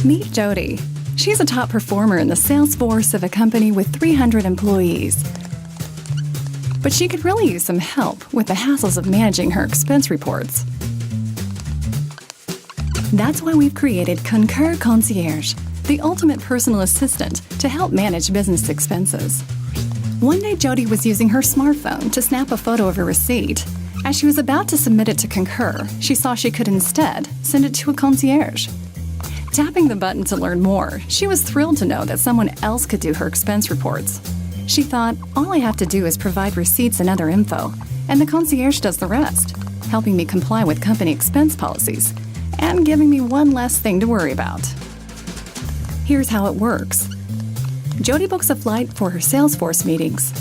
Meet Jody. She's a top performer in the sales force of a company with 300 employees. But she could really use some help with the hassles of managing her expense reports. That's why we've created Concur Concierge, the ultimate personal assistant to help manage business expenses. One day, Jody was using her smartphone to snap a photo of a receipt. As she was about to submit it to Concur, she saw she could instead send it to a concierge. Tapping the button to learn more, she was thrilled to know that someone else could do her expense reports. She thought, all I have to do is provide receipts and other info, and the concierge does the rest, helping me comply with company expense policies and giving me one less thing to worry about. Here's how it works. Jody books a flight for her Salesforce meetings.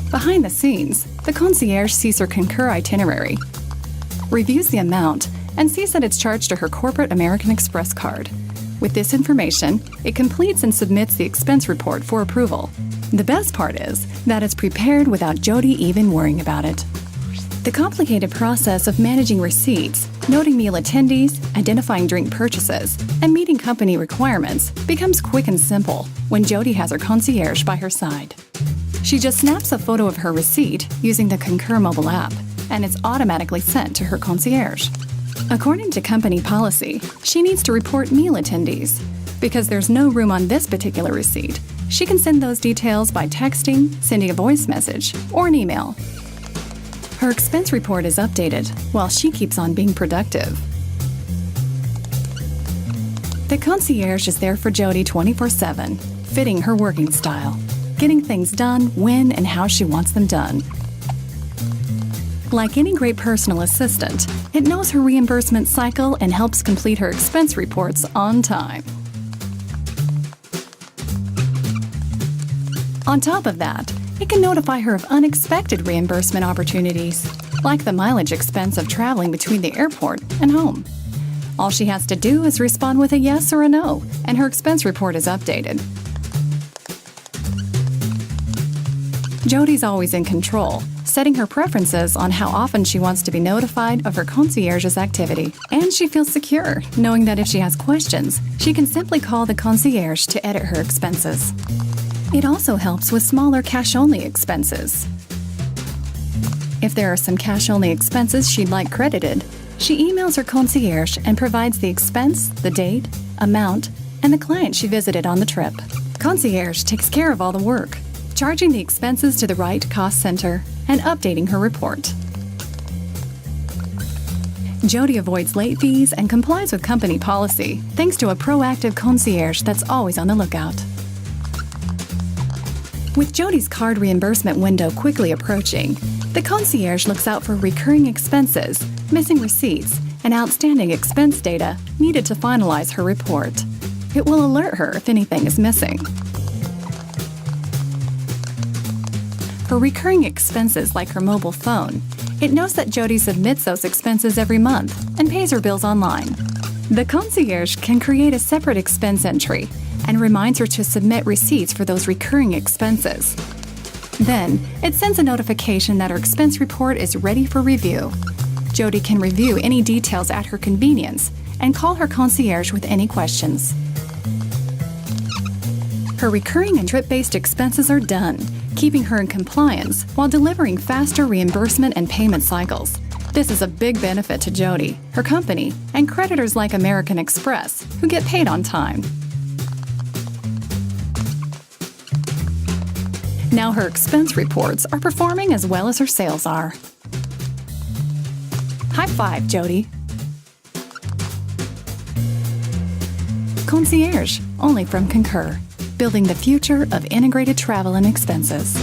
Behind the scenes, the concierge sees her Concur itinerary, reviews the amount, and sees that it's charged to her corporate American Express card. With this information, it completes and submits the expense report for approval. The best part is that it's prepared without Jody even worrying about it. The complicated process of managing receipts, noting meal attendees, identifying drink purchases, and meeting company requirements becomes quick and simple when Jody has her concierge by her side. She just snaps a photo of her receipt using the Concur mobile app, and it's automatically sent to her concierge. According to company policy, she needs to report meal attendees. Because there's no room on this particular receipt, she can send those details by texting, sending a voice message, or an email. Her expense report is updated while she keeps on being productive. The concierge is there for Jody 24/7, fitting her working style, getting things done when and how she wants them done. Like any great personal assistant, it knows her reimbursement cycle and helps complete her expense reports on time. On top of that, it can notify her of unexpected reimbursement opportunities, like the mileage expense of traveling between the airport and home. All she has to do is respond with a yes or a no, and her expense report is updated. Jody's always in control, setting her preferences on how often she wants to be notified of her concierge's activity. And she feels secure, knowing that if she has questions, she can simply call the concierge to edit her expenses. It also helps with smaller cash-only expenses. If there are some cash-only expenses she'd like credited, she emails her concierge and provides the expense, the date, amount, and the client she visited on the trip. Concierge takes care of all the work, charging the expenses to the right cost center and updating her report. Jody avoids late fees and complies with company policy thanks to a proactive concierge that's always on the lookout. With Jody's card reimbursement window quickly approaching, the concierge looks out for recurring expenses, missing receipts, and outstanding expense data needed to finalize her report. It will alert her if anything is missing. For recurring expenses like her mobile phone, it knows that Jody submits those expenses every month and pays her bills online. The concierge can create a separate expense entry and reminds her to submit receipts for those recurring expenses. Then, it sends a notification that her expense report is ready for review. Jody can review any details at her convenience and call her concierge with any questions. Her recurring and trip-based expenses are done, keeping her in compliance while delivering faster reimbursement and payment cycles. This is a big benefit to Jody, her company, and creditors like American Express, who get paid on time. Now her expense reports are performing as well as her sales are. High five, Jody. Concierge, only from Concur, building the future of integrated travel and expenses.